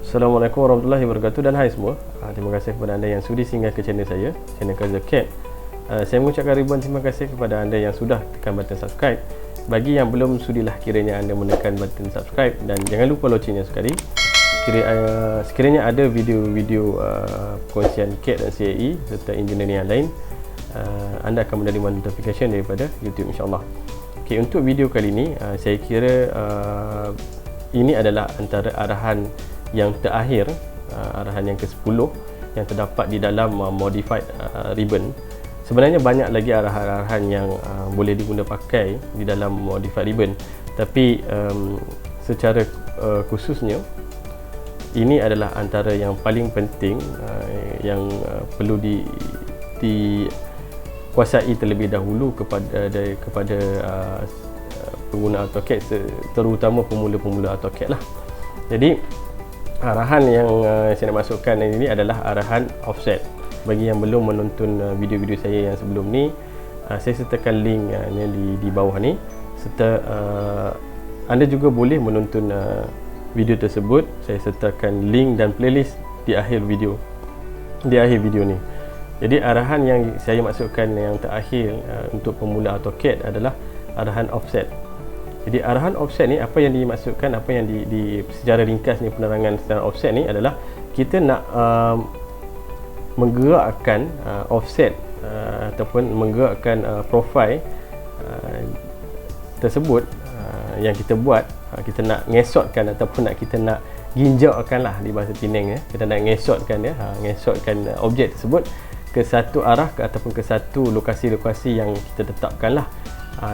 Assalamu'alaikum warahmatullahi wabarakatuh dan hai semua. Terima kasih kepada anda yang sudi singgah ke channel saya, channel AutoCAD. Saya mengucapkan ribuan terima kasih kepada anda yang sudah tekan button subscribe. Bagi yang belum, sudilah kiranya anda menekan button subscribe dan jangan lupa loncengnya sekali. Sekiranya ada video-video perkongsian CAD dan CAE serta engineering yang lain, anda akan menerima notification daripada YouTube insyaAllah. Okay, untuk video kali ini, saya kira ini adalah antara arahan yang terakhir, arahan yang ke-10 yang terdapat di dalam modified ribbon. Sebenarnya banyak lagi arahan-arahan yang boleh diguna pakai di dalam modified ribbon, tapi secara khususnya ini adalah antara yang paling penting yang perlu dikuasai terlebih dahulu kepada pengguna AutoCAD, terutama pemula-pemula AutoCAD lah. Jadi arahan yang saya nak masukkan ini adalah arahan offset. Bagi yang belum menonton video-video saya yang sebelum ni, saya sertakan link di bawah ni, serta anda juga boleh menonton video tersebut. Saya sertakan link dan playlist di akhir video ni. Jadi arahan yang saya masukkan yang terakhir untuk pemula AutoCAD adalah arahan offset. Jadi arahan offset ni, apa yang dimaksudkan, apa yang secara ringkas ni, penerangan secara offset ni adalah kita nak menggerakkan offset ataupun menggerakkan profil tersebut yang kita buat. Kita nak ngesotkan ataupun kita nak ginjakkan lah di bahasa Penang, kita nak ngesotkan ngesotkan objek tersebut ke satu arah ataupun ke satu lokasi-lokasi yang kita tetapkan lah,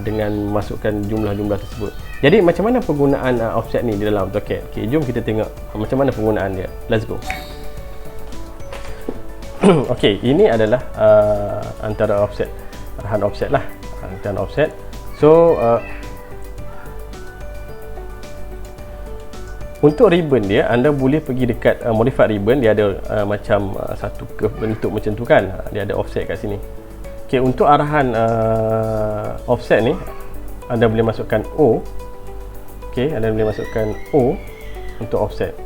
dengan masukkan jumlah-jumlah tersebut. Jadi macam mana penggunaan offset ni di dalam AutoCAD? Okay, jom kita tengok macam mana penggunaan dia. Let's go. Okay, ini adalah antara offset, arahan offset lah, arahan offset. So untuk ribbon dia, anda boleh pergi dekat modified ribbon. Dia ada macam satu bentuk macam tu kan, dia ada offset kat sini. Okay, untuk arahan offset ni, anda boleh masukkan O. Okay, anda boleh masukkan O untuk offset.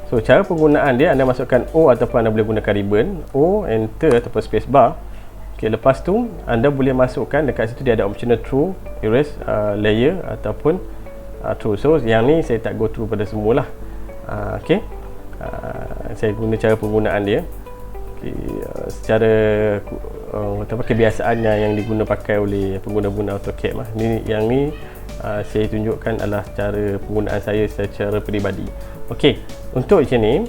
So cara penggunaan dia, anda masukkan O ataupun anda boleh gunakan ribbon, O, enter ataupun space bar. Okay, lepas tu anda boleh masukkan dekat situ, dia ada optional true, erase, layer ataupun true. So yang ni saya tak go through pada semualah. Okay, saya guna cara penggunaan dia. Okay, secara kebiasaannya yang diguna pakai oleh pengguna-pengguna AutoCAD lah. Yang ni saya tunjukkan adalah cara penggunaan saya secara peribadi. Okey, untuk macam ni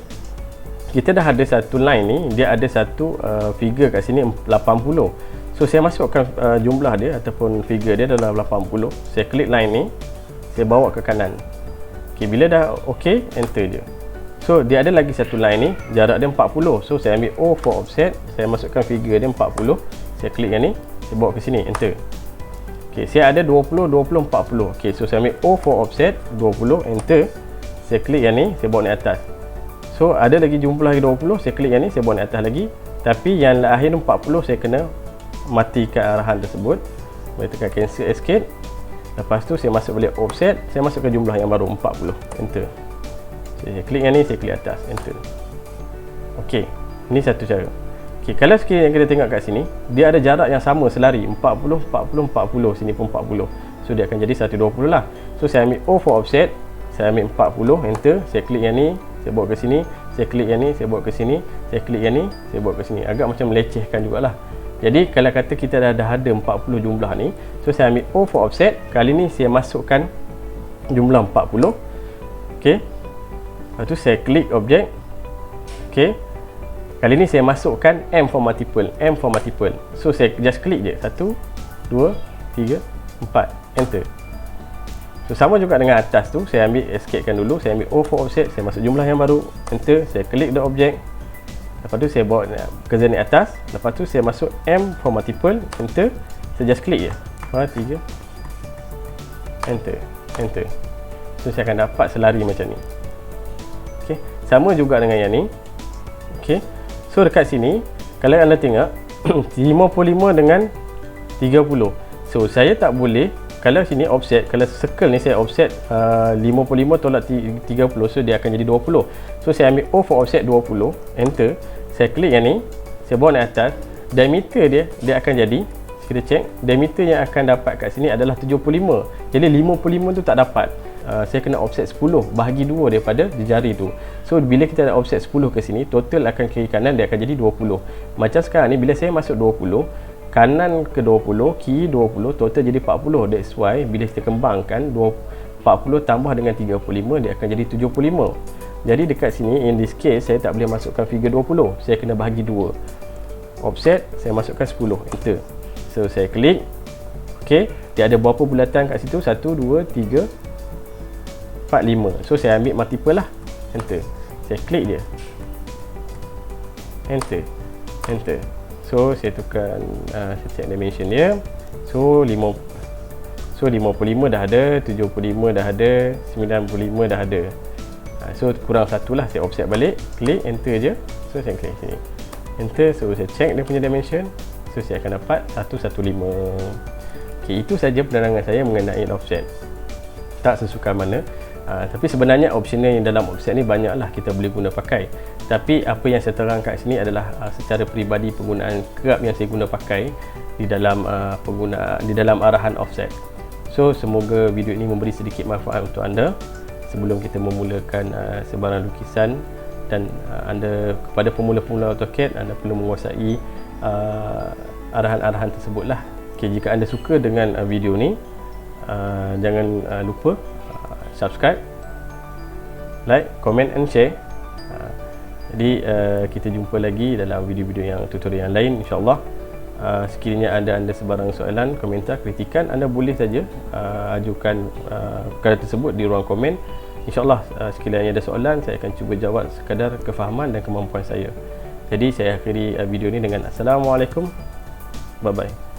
kita dah ada satu line ni, dia ada satu figure kat sini 80. So saya masukkan jumlah dia ataupun figure dia dalam 80. Saya klik line ni, saya bawa ke kanan. Okey, bila dah okey, enter je. So dia ada lagi satu line ni, jarak dia 40. So saya ambil O for offset, saya masukkan figure dia 40. Saya klik yang ni, saya bawa ke sini, enter. Okey, saya ada 20, 20, 40. Okey, so saya ambil O for offset 20, enter. Saya klik yang ni, saya bawa naik atas. So ada lagi jumlah lagi 20, saya klik yang ni, saya bawa naik atas lagi. Tapi yang akhir 40 saya kena matikan arahan tersebut. Boleh tekan cancel, escape. Lepas tu saya masuk balik offset, saya masukkan jumlah yang baru 40, enter. Saya klik yang ni, saya klik atas, enter. Okey, ini satu cara. Okey, kalau sekiranya kita tengok kat sini, dia ada jarak yang sama selari, 40, 40, 40, sini pun 40. So dia akan jadi 120 lah. So saya ambil O for offset, saya ambil 40, enter. Saya klik yang ni, saya bawa ke sini. Saya klik yang ni, saya bawa ke sini. Saya klik yang ni, saya bawa ke sini. Agak macam melecehkan jugalah. Jadi kalau kata kita dah ada 40 jumlah ni, so saya ambil O for offset. Kali ni saya masukkan jumlah 40. Okey, lepas tu saya klik objek. Okey, kali ni saya masukkan M for multiple, M for multiple. So saya just klik je, 1, 2, 3, 4, enter. So sama juga dengan atas tu, saya ambil escapekan dulu. Saya ambil O for offset, saya masuk jumlah yang baru, enter. Saya klik the object. Lepas tu saya bawa ke zone atas. Lepas tu saya masuk M for multiple, enter. Saya just klik je, 3, enter, enter. So saya akan dapat selari macam ni. Okey, sama juga dengan yang ni. Okey, so dekat sini kalau anda tengok 55 dengan 30. So saya tak boleh kalau sini offset, kalau circle ni saya offset 55 tolak 30, so dia akan jadi 20. So saya ambil O for offset 20, enter. Saya klik yang ni, saya bawa naik atas. Diameter dia akan jadi, kita check, diameter yang akan dapat kat sini adalah 75. Jadi 55 tu tak dapat. Saya kena offset 10 bahagi 2 daripada jari tu. So bila kita ada offset 10 ke sini, total akan kiri kanan dia akan jadi 20. Macam sekarang ni bila saya masuk 20, kanan ke 20, kiri 20, total jadi 40. That's why bila kita kembangkan 40 tambah dengan 35, dia akan jadi 75. Jadi dekat sini, in this case, saya tak boleh masukkan figure 20. Saya kena bahagi 2. Offset, saya masukkan 10. Enter. So saya klik. Okay, dia ada berapa bulatan kat situ? 1, 2, 3, 4, 5. So saya ambil multiple lah. Enter. Saya klik dia. Enter. Enter. So saya tukar, saya check dimension dia. So 55 dah ada, 75 dah ada, 95 dah ada. So kurang satu lah, saya offset balik, klik enter je. So saya klik sini, enter. So saya check dia punya dimension. So saya akan dapat 115. Okay, itu saja penerangan saya mengenai offset. Tak sesuka mana. Tapi sebenarnya optional yang dalam offset ni banyaklah kita boleh guna pakai. Tapi apa yang saya terangkan sini adalah secara peribadi penggunaan kerap yang saya guna pakai di dalam di dalam arahan offset. So semoga video ini memberi sedikit manfaat untuk anda sebelum kita memulakan sebarang lukisan, dan anda kepada pemula-pemula AutoCAD, anda perlu menguasai arahan-arahan tersebutlah. Okay, jika anda suka dengan video ni, jangan lupa subscribe, like, comment and share. Jadi kita jumpa lagi dalam video-video yang tutorial yang lain, insyaAllah. Sekiranya ada sebarang soalan, komentar, kritikan, anda boleh saja ajukan perkara tersebut di ruang komen. InsyaAllah sekiranya ada soalan, saya akan cuba jawab sekadar kefahaman dan kemampuan saya. Jadi saya akhiri video ini dengan Assalamualaikum. Bye bye.